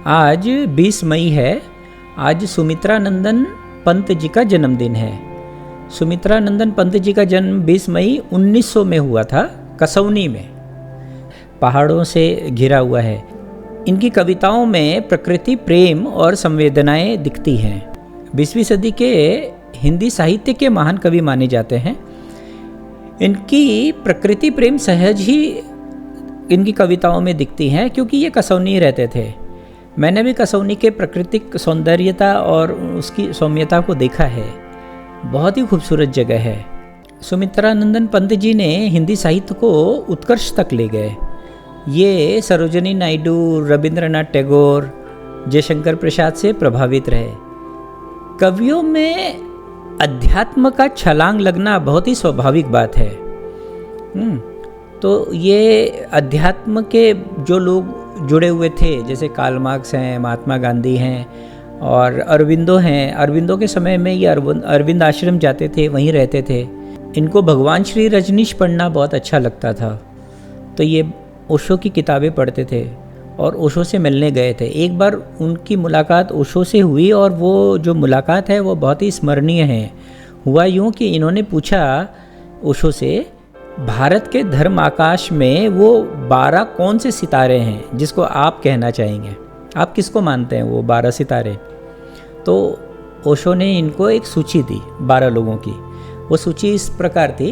आज 20 मई है। आज सुमित्रा नंदन पंत जी का जन्मदिन है। सुमित्रा नंदन पंत जी का जन्म 20 मई 1900 में हुआ था, कसौनी में। पहाड़ों से घिरा हुआ है। इनकी कविताओं में प्रकृति, प्रेम और संवेदनाएं दिखती हैं। 20वीं सदी के हिंदी साहित्य के महान कवि माने जाते हैं। इनकी प्रकृति प्रेम सहज ही इनकी कविताओं में दिखती हैं, क्योंकि ये कसौनी रहते थे। मैंने भी कसौनी के प्राकृतिक सौंदर्यता और उसकी सौम्यता को देखा है। बहुत ही खूबसूरत जगह है। सुमित्रा नंदन पंत जी ने हिंदी साहित्य को उत्कर्ष तक ले गए। ये सरोजिनी नायडू, रविंद्रनाथ टैगोर, जयशंकर प्रसाद से प्रभावित रहे। कवियों में अध्यात्म का छलांग लगना बहुत ही स्वाभाविक बात है। तो ये अध्यात्म के जो लोग जुड़े हुए थे, जैसे कार्ल मार्क्स हैं, महात्मा गांधी हैं और अरविंदो हैं। अरविंदो के समय में ये अरविंद आश्रम जाते थे, वहीं रहते थे। इनको भगवान श्री रजनीश पढ़ना बहुत अच्छा लगता था, तो ये ओशो की किताबें पढ़ते थे और ओशो से मिलने गए थे। एक बार उनकी मुलाकात ओशो से हुई और वो जो मुलाकात है वो बहुत ही स्मरणीय है। हुआ यूँ कि इन्होंने पूछा ओशो से, भारत के धर्म आकाश में वो 12 कौन से सितारे हैं जिसको आप कहना चाहेंगे? आप किसको मानते हैं वो 12 सितारे? तो ओशो ने इनको एक सूची दी 12 लोगों की। वो सूची इस प्रकार थी: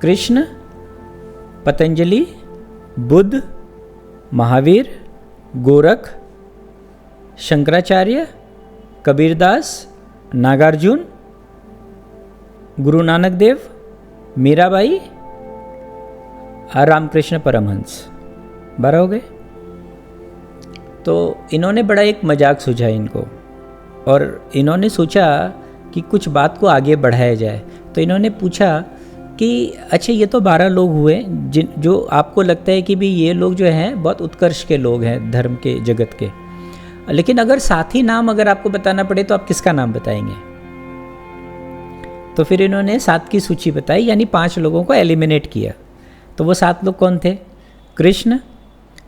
कृष्ण, पतंजलि, बुद्ध, महावीर, गोरख, शंकराचार्य, कबीरदास, नागार्जुन, गुरु नानक देव, मीराबाई, रामकृष्ण परमहंस। 12 हो गए। तो इन्होंने बड़ा एक मजाक सूझा इनको, और इन्होंने सोचा कि कुछ बात को आगे बढ़ाया जाए। तो इन्होंने पूछा कि अच्छा, ये तो 12 लोग हुए जो आपको लगता है कि भी ये लोग जो हैं बहुत उत्कर्ष के लोग हैं धर्म के जगत के, लेकिन अगर साथी नाम अगर आपको बताना पड़े तो आप किसका नाम बताएंगे? तो फिर इन्होंने 7 की सूची बताई, यानी 5 लोगों को एलिमिनेट किया। तो वो 7 लोग कौन थे? कृष्ण,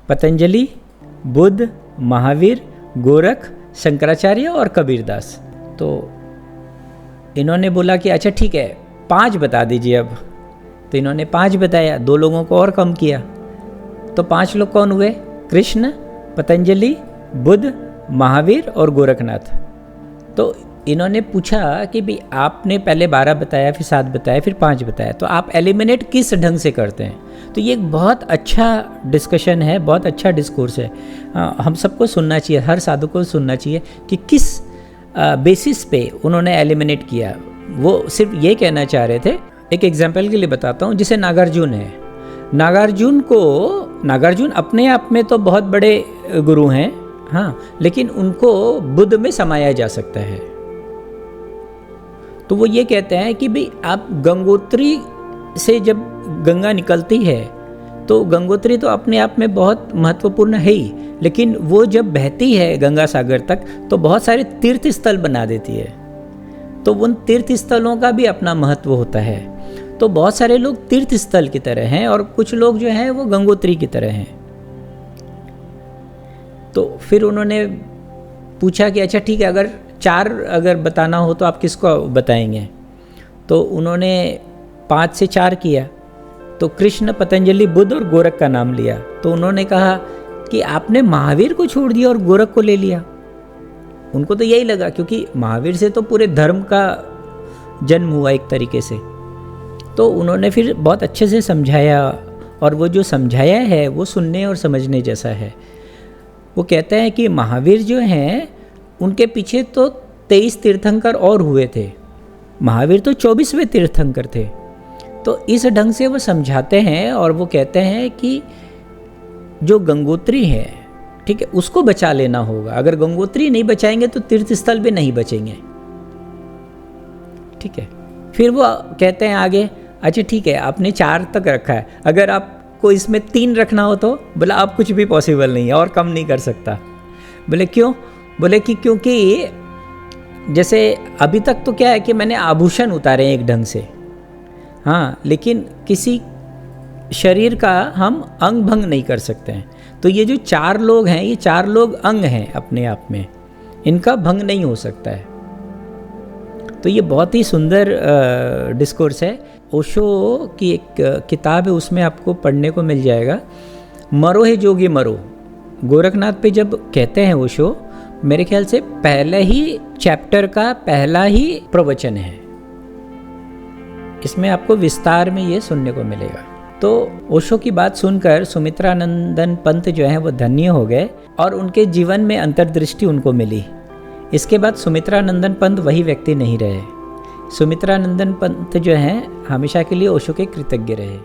पतंजलि, बुद्ध, महावीर, गोरख, शंकराचार्य और कबीरदास। तो इन्होंने बोला कि अच्छा ठीक है, 5 बता दीजिए अब। तो इन्होंने 5 बताया, 2 लोगों को और कम किया। तो 5 लोग कौन हुए? कृष्ण, पतंजलि, बुद्ध, महावीर और गोरखनाथ। तो इन्होंने पूछा कि भी आपने पहले 12 बताया, फिर 7 बताया, फिर 5 बताया, तो आप एलिमिनेट किस ढंग से करते हैं? तो ये एक बहुत अच्छा डिस्कशन है, बहुत अच्छा डिस्कोर्स है। हम सबको सुनना चाहिए, हर साधु को सुनना चाहिए कि किस बेसिस पे उन्होंने एलिमिनेट किया। वो सिर्फ ये कहना चाह रहे थे। एक एग्जाम्पल के लिए बताता हूँ, जैसे नागार्जुन है। नागार्जुन अपने आप में तो बहुत बड़े गुरु हैं, हाँ, लेकिन उनको बुद्ध में समाया जा सकता है। तो वो ये कहते हैं कि भाई आप गंगोत्री से जब गंगा निकलती है तो गंगोत्री तो अपने आप में बहुत महत्वपूर्ण है ही, लेकिन वो जब बहती है गंगा सागर तक तो बहुत सारे तीर्थ स्थल बना देती है। तो उन तीर्थ स्थलों का भी अपना महत्व होता है। तो बहुत सारे लोग तीर्थ स्थल की तरह हैं और कुछ लोग जो हैं वो गंगोत्री की तरह हैं। तो फिर उन्होंने पूछा कि अच्छा ठीक है, अगर 4 अगर बताना हो तो आप किसको बताएंगे? तो उन्होंने 5 से 4 किया। तो कृष्ण, पतंजलि, बुद्ध और गोरख का नाम लिया। तो उन्होंने कहा कि आपने महावीर को छोड़ दिया और गोरख को ले लिया। उनको तो यही लगा, क्योंकि महावीर से तो पूरे धर्म का जन्म हुआ एक तरीके से। तो उन्होंने फिर बहुत अच्छे से समझाया, और वो जो समझाया है वो सुनने और समझने जैसा है। वो कहते हैं कि महावीर जो हैं उनके पीछे तो 23 तीर्थंकर और हुए थे। महावीर तो 24वें तीर्थंकर थे। तो इस ढंग से वो समझाते हैं और वो कहते हैं कि जो गंगोत्री है, ठीक है, उसको बचा लेना होगा। अगर गंगोत्री नहीं बचाएंगे तो तीर्थ स्थल भी नहीं बचेंगे। ठीक है। फिर वो कहते हैं आगे, अच्छा ठीक है, आपने 4 तक रखा है, अगर आपको इसमें 3 रखना हो तो बोला अब कुछ भी पॉसिबल नहीं है और कम नहीं कर सकता। बोले क्यों? बोले कि क्योंकि जैसे अभी तक तो क्या है कि मैंने आभूषण उतारे एक ढंग से, हाँ, लेकिन किसी शरीर का हम अंग भंग नहीं कर सकते हैं। तो ये जो 4 लोग हैं, ये 4 लोग अंग हैं अपने आप में, इनका भंग नहीं हो सकता है। तो ये बहुत ही सुंदर डिस्कोर्स है। ओशो की एक किताब है, उसमें आपको पढ़ने को मिल जाएगा, मरो है जोगी मरो। गोरखनाथ पे जब कहते हैं ओशो, मेरे ख्याल से पहले ही चैप्टर का पहला ही प्रवचन है, इसमें आपको विस्तार में ये सुनने को मिलेगा। तो ओशो की बात सुनकर सुमित्रानंदन पंत जो है वो धन्य हो गए और उनके जीवन में अंतर्दृष्टि उनको मिली। इसके बाद सुमित्रानंदन पंत वही व्यक्ति नहीं रहे। सुमित्रानंदन पंत जो हैं हमेशा के लिए ओशो के कृतज्ञ रहे।